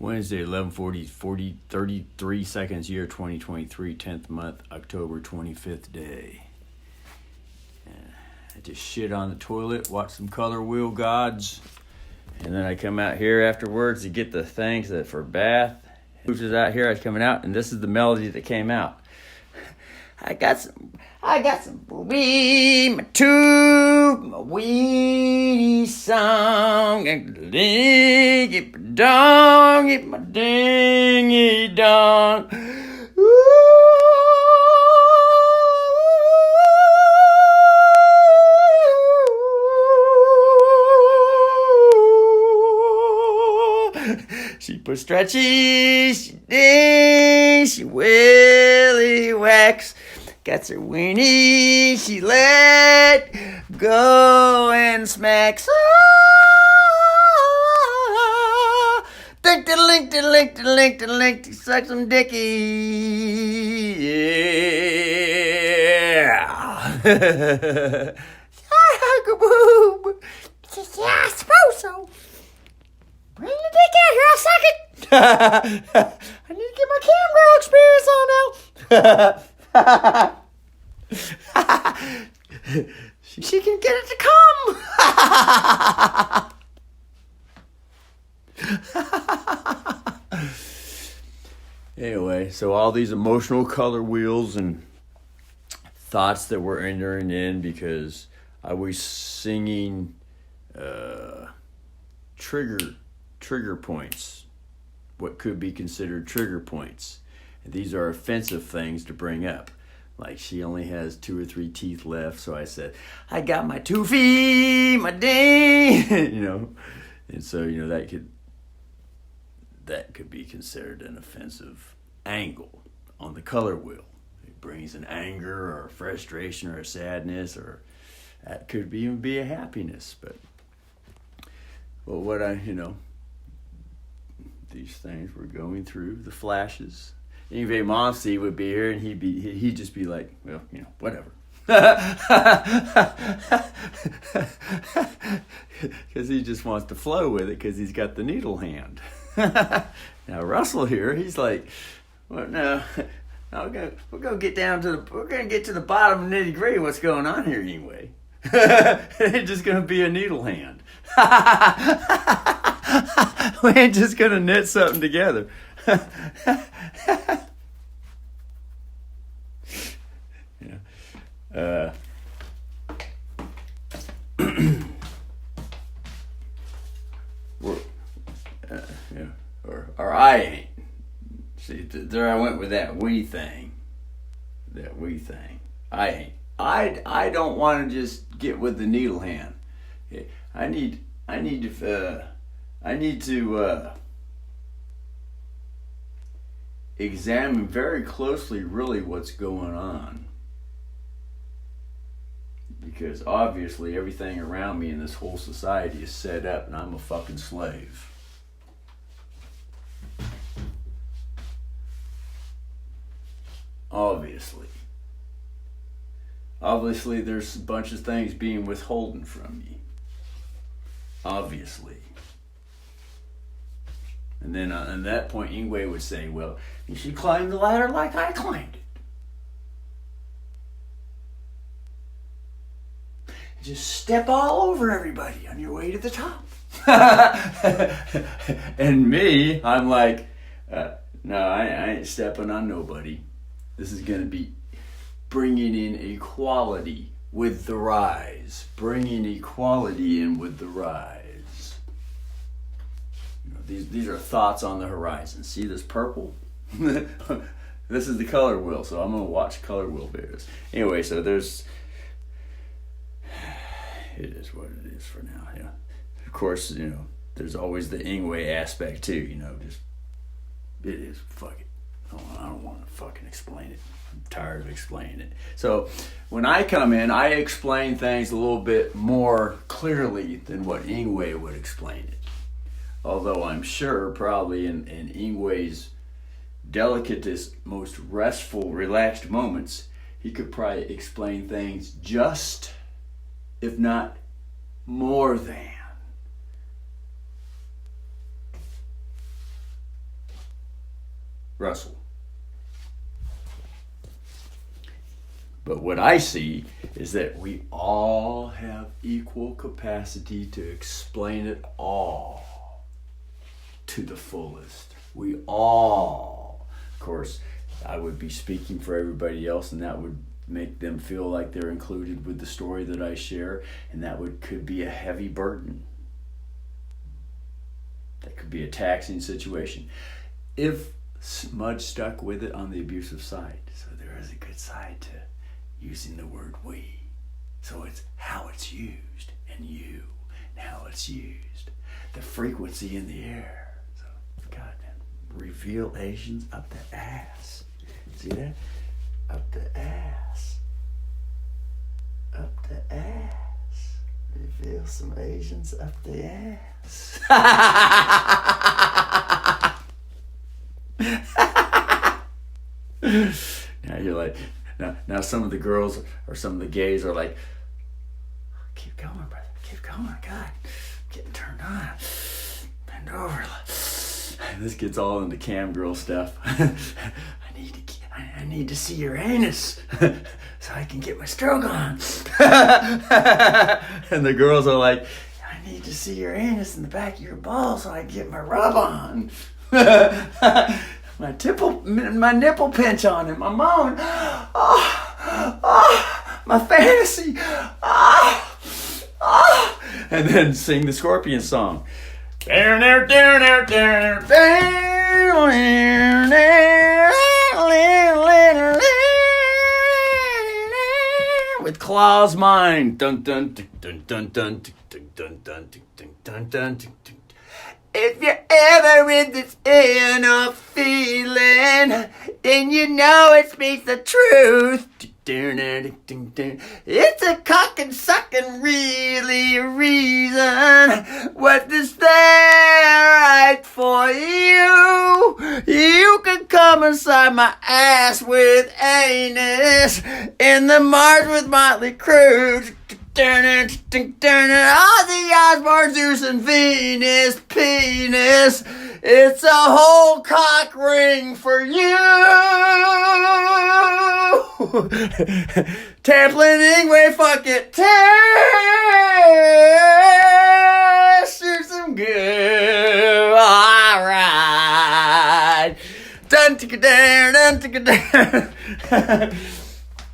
Wednesday, 11:40, 33 seconds, year 2023, 10th month, October 25th day. I just shit on the toilet, watch some Color Wheel Gods, and then I come out here afterwards to get the things that for bath. Who's is out here? I was coming out, and this is the melody that came out. I got some booby, my tube, my weedy song, and get my dong, get my dingy dong. She put stretchy, she dings, she willy whacks. Got her weenie, she let go and smacks. Dink to link to link to link to link to suck some dicky. Yeah. Yeah, I suppose so. Bring the dick out here, I'll suck it. I need to get my camgirl experience on now. She can get it to come. Anyway, so all these emotional color wheels and thoughts that we're entering in because I was singing trigger points, what could be considered trigger points. And these are offensive things to bring up. Like she only has 2 or 3 teeth left, so I said, I got my toofy, my ding, and so that could be considered an offensive angle on the color wheel. It brings an anger or a frustration or a sadness, or that could even be a happiness. But what these things we're going through, the flashes. Anyway, Monsty would be here, and he'd just be like, well, whatever. Because he just wants to flow with it because he's got the needle hand. Now Russell here, he's like, well, no, we're gonna get to the bottom of the nitty gritty. What's going on here anyway? It's just gonna be a needle hand. We ain't just gonna knit something together. Or I ain't. See, there I went with that we thing. I ain't. I don't want to just get with the needle hand. I need to examine very closely really what's going on. Because obviously everything around me in this whole society is set up and I'm a fucking slave. Obviously there's a bunch of things being withholden from me. Obviously. And then at that point, Ingwe would say, well, you should climb the ladder like I climbed it. Just step all over everybody on your way to the top. And me, I'm like, no, I ain't stepping on nobody. This is going to be bringing in equality with the rise. Bringing equality in with the rise. These are thoughts on the horizon. See this purple? This is the color wheel, so I'm going to watch color wheel videos. Anyway, so it is what it is for now. Yeah. Of course, there's always the Ingwe aspect too, just it is, fuck it. I don't want to fucking explain it. I'm tired of explaining it. So when I come in, I explain things a little bit more clearly than what Ingwe would explain it. Although I'm sure probably in Ingwe's delicatest, most restful, relaxed moments, he could probably explain things just, if not more than, Russell. But what I see is that we all have equal capacity to explain it all to the fullest. We all, of course, I would be speaking for everybody else, and that would make them feel like they're included with the story that I share, and that could be a heavy burden. That could be a taxing situation. If Mudge stuck with it on the abusive side, so there is a good side to using the word we. So it's how it's used, and you, and how it's used. The frequency in the air. So, God, man, reveal Asians up the ass. See that? Up the ass. Up the ass. Reveal some Asians up the ass. Now you're like, now some of the girls or some of the gays are like, keep going, brother, keep going, God, I'm getting turned on. Bend over. And this gets all into cam girl stuff. I need to see your anus so I can get my stroke on. And the girls are like, I need to see your anus in the back of your balls so I can get my rub on. My nipple pinch on him. I'm on. My fantasy. And then sing the Scorpion song. With Claw's mind. Dun dun dun dun dun dun dun dun dun dun dun dun. If you're ever in this inner feeling, then you know it speaks the truth. It's a cock and sucking really reason. What is there right for you? You can come inside my ass with anus in the Mars with Motley Crue. Ozzy Osbourne, Zeus and Venus, penis. It's a whole cock ring for you. Tamplin Ingwe, fuck it. Shoot some good. Alright. Dun ticka dun ticka dun.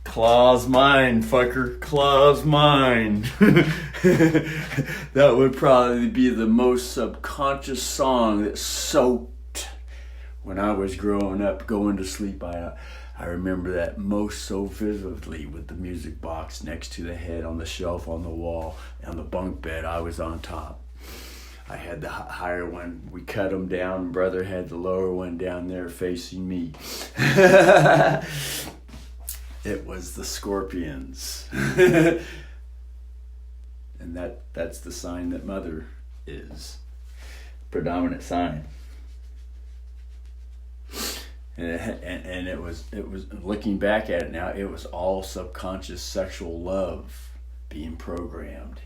Claw's mine, fucker. Claw's mine. That would probably be the most subconscious song that soaked when I was growing up, going to sleep. I remember that most so vividly with the music box next to the head on the shelf on the wall. On the bunk bed, I was on top. I had the higher one. We cut them down. Brother had the lower one down there facing me. It was the Scorpions. And that's the sign that Mother is. Predominant sign. And it was looking back at it now, it was all subconscious sexual love being programmed.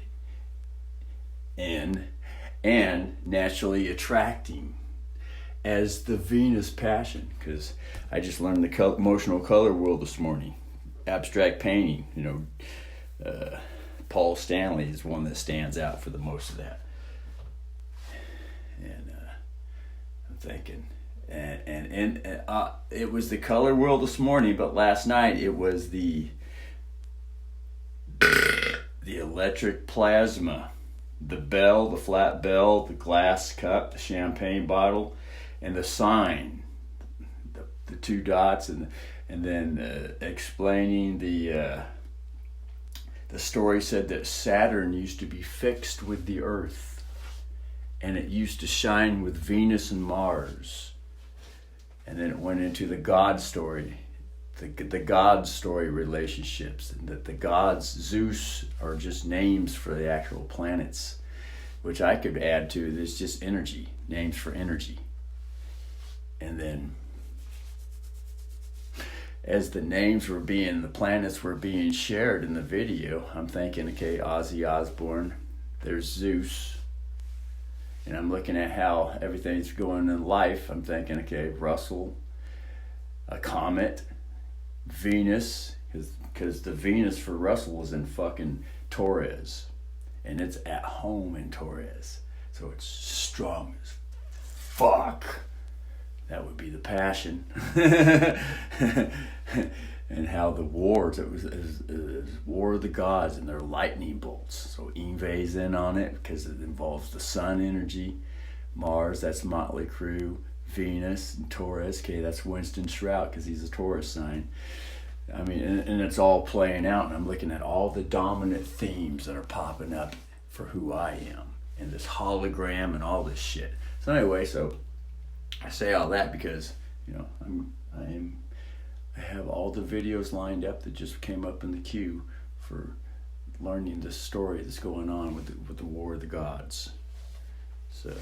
And naturally attracting as the Venus passion. Because I just learned the emotional color world this morning. Abstract painting, Paul Stanley is one that stands out for the most of that. And I'm thinking, and it was the color world this morning, but last night it was the electric plasma, the bell, the flat bell, the glass cup, the champagne bottle, and the sign, the two dots, and then explaining the story said that Saturn used to be fixed with the Earth, and it used to shine with Venus and Mars, and then it went into the God story, the God story relationships, and that the gods, Zeus, are just names for the actual planets, which I could add to. There's just energy, names for energy, and then as the planets were being shared in the video, I'm thinking, okay, Ozzy Osbourne, there's Zeus. And I'm looking at how everything's going in life. I'm thinking, okay, Russell a comet, Venus, because the Venus for Russell was in fucking Taurus, and it's at home in Taurus, so it's strong as fuck. That would be the passion. And how the wars, it was War of the Gods, and they're lightning bolts. So Ingve's in on it because it involves the sun energy. Mars, that's Motley Crue. Venus and Taurus, okay, that's Winston Shrout because he's a Taurus sign. I mean, and it's all playing out, and I'm looking at all the dominant themes that are popping up for who I am, and this hologram and all this shit. So anyway, so I say all that because, you know, I have all the videos lined up that just came up in the queue for learning this story that's going on with the War of the Gods. So,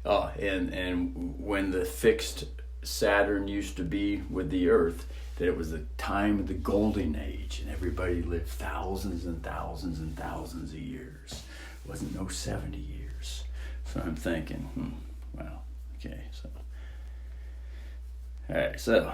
and when the fixed Saturn used to be with the Earth, that it was the time of the Golden Age, and everybody lived thousands and thousands and thousands of years. It wasn't no 70 years. So I'm thinking, wow, okay, so. All right, so